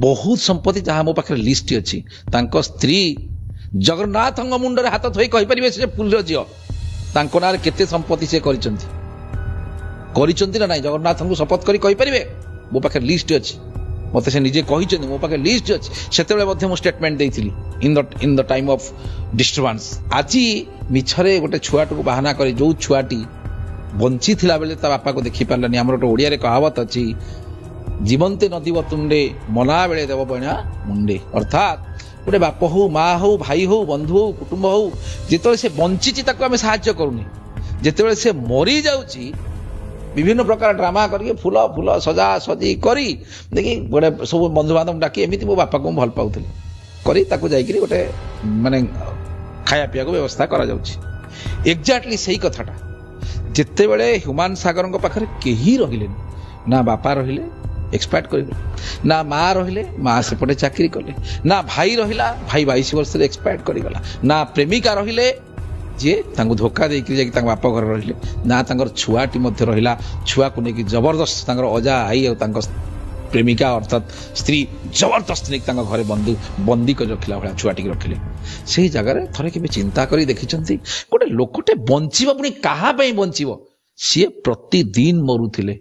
बहुत संपत्ति जहां मो पाखे लिस्ट अच्छी स्त्री जगन्नाथ मुंडे हाथ थोई कहीपर से पुल झील ना केते संपत्ति से ना ना जगन्नाथ को शपथ करें मो पाखे लिस्ट अच्छी मत से निजे कही मो पाखे लिस्ट अच्छी से स्टेटमेंट देती in the time of disturbance आज मिछरे गोटे छुआट को बाहाना करे जो छुआटी बंची थिला बेले ता बापा को देखी पारलानी आमर गोटे ओडिया रे कहावत अच्छी जीवंते नदी तुंडे मना बेले देव पैणा मुंडे अर्थात गोटे बाप हो माँ हो भाई हो बंधु हो कुटुंब हो जिते से बंची आम साहाଯ୍य करूनी जिते से मरी जाऊँगी विभिन्न प्रकार ड्रामा करके फूल फूल सजा सजी करी देखी गोटे सब बंधु बांधव डाकी एमती मो बापा को भल पाऊले करी ताकू जाइकरी गोटे माने खाया पिया को व्यवस्था करा जाउछि एग्जैक्टली सही कथाटा जिते बेले ह्यूमान सागर पाखरे केही रहिलेनी ना बापा रहिले एक्सपायर्ड कर ना माँ रहिले माँ सेपटे चाकरी कले ना भाई रहिला भाई 22 वर्ष एक्सपायर्ड करिगला ना प्रेमिका रहिले जे तांको धोखा देकी जाकी तांको बाप घर रहिले ना तांकर छुआटी मध्य रहिला छुआ को नेकी जबरदस्त तांकर अजा आई और तांको प्रेमिका अर्थात स्त्री जबरदस्त नहीं तांको घरे बंदी कर रखिला भला छुआटी रखिले से जगह थरे के चिंता करी देखिचंती गोटे लोकटे बंचिबो पुनी कहा पई बंचिबो सी प्रतिदिन मरुथिले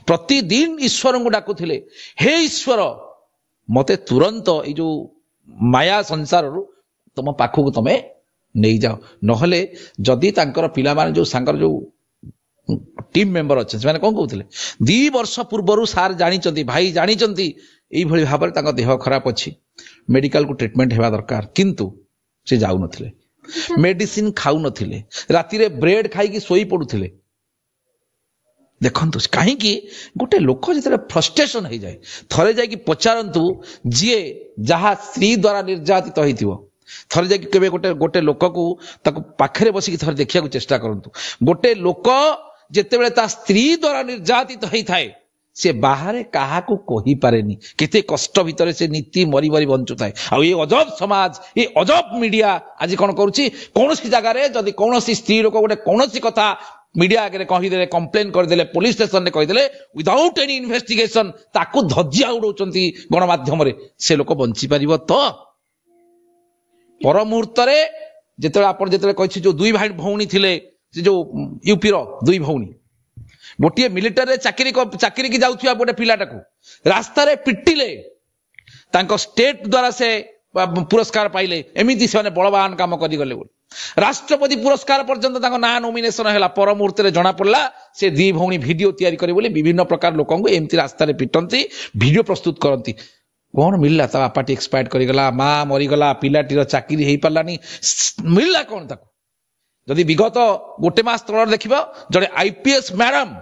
प्रतिदिन ईश्वर को डाकुथिले हे ईश्वर मते तुरंत ये जो माया संसार तुम पाखक तमे नहीं जाओ नहले जदि तांकर पिला माने जो सांगर जो टीम मेंबर अच्छे से कौन कहते 2 वर्ष पूर्वर सार जानी भाई जानी यही भाव में देह खराब अच्छी मेडिकल को ट्रीटमेंट हेबा दरकार किंतु से जाऊ नथिले मेडिसिन खाऊ नथिले राति रे ब्रेड खाई सोई पड़ुथिले देखंतु कहीं गोटे लोक जो फ्रस्ट्रेशन हो जाए थरे जाकि पचारंतु जी जहा स्त्री द्वारा निर्यातित होइथिवो थरे जाकि केबे गोटे लोक को ताको पाखरे बसिक थरे देखिया को चेष्टा करंतु गोटे लोक जेते बेले ता स्त्री द्वारा निर्यातित होई थाए से बाहर कहा को कही पारेनी केते कष्ट भितर से नीति मरी मरी बंचु थाए आ ये अजब समाज ये अजब मीडिया आज कोन करूची कोनोसी जगह रे जदी कोनोसी स्त्री लोक गोटे कोनोसी कथा मीडिया आगे कहीदे कंप्लेन करदे पुलिस स्टेशन में कहीदे विदाउट एनी इन्वेस्टिगेशन ताकू धज्जिया उड़ाउछंती गणमाध्यम रे से लोक बंची पारिबो तो पर मुहूर्त जिते आप जो 2 भाई भौणी थिले जो यूपी रो 2 भौणी गोटे मिलिटारी चाकरी की जाउथिया गोटे पिलाटाकू रास्ता रे पिटिले तांको स्टेट द्वारा से पुरस्कार पाइले एमिति से बलवान काम करी गले राष्ट्रपति पुरस्कार पर्यंत ना नॉमिनेशन है पर मुहूर्त जना पड़ा से 2 भौणी वीडियो तैयारी करी बोली विभिन्न प्रकार लोक एमती रास्ता रे पिटंती वीडियो प्रस्तुत करती कौन मिलला ता बापाटी एक्सपायर्ड करिगला माँ मरीगला पिलाटीर चाकरी हो पारानी मिलला कौन ताको जदि विगत गोटे मास तल देखिबा जड़े आईपीएस मैडम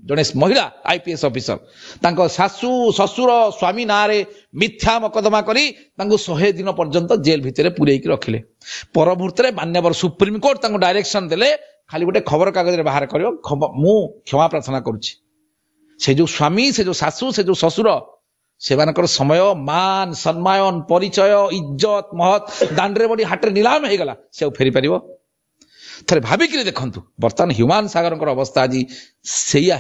जड़े महिला आईपीएस ऑफिसर तांको सासू ससुर स्वामी ना रे मिथ्या मकदमा करी तांको 100 दिन पर्यंत जेल भितर पुरैकी रखिले पर मुहूर्त मान्यवर सुप्रीम कोर्ट तांको डायरेक्शन देले खाली गोटे खबर कागज रे बाहर करियो मु क्षमा प्रार्थना करुछि से जो स्वामी से जो सासू से जो ससुर सेवानकर समय मान सम्मान परिचय इज्जत महत दांडरे बड़ी हाटरे नीलाम हो गला से फेरी पारिबो थरे भाविक देखंतु बर्तमान ह्यूमान सागर अवस्था आज सेया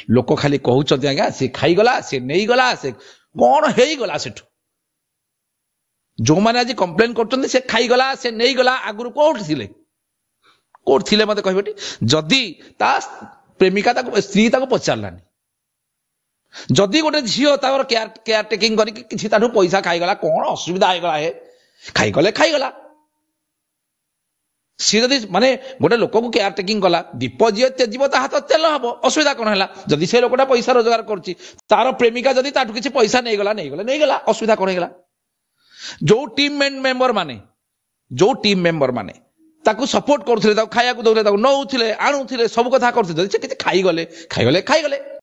लोक खाली कहउछथि आज्ञा से खाईगला से नहीं गला से कौन हो गला सेठु जो माने आज कंप्लेन करछन्ति से खाईगला से नहीं गला आगुरु कोठ थिले मते कहबेटी जदी ता प्रेमिका ताको स्त्री ताको पचारलानी जदि गोटे झील तार केयर टेकिंग करके किसी ताठू पैसा खाईगला कौन असुविधा होगला है खाईगला सी जदि माने गोटे लोक को केयर टेकिंग कला दीप जी तेजीव ता हाथ तेल हम असुविधा कौन है जदि से लोकटा पैसा रोजगार करुच्ची तार प्रेमिका जदि ताठू किसी पैसा नहीं गला असुविधा कौन है जो टीम मेंबर माने ताकू सपोर्ट करथले ताकू खाया को दउले ताकू नउथले आणुथले सब कथा करथले से किछि खाईगले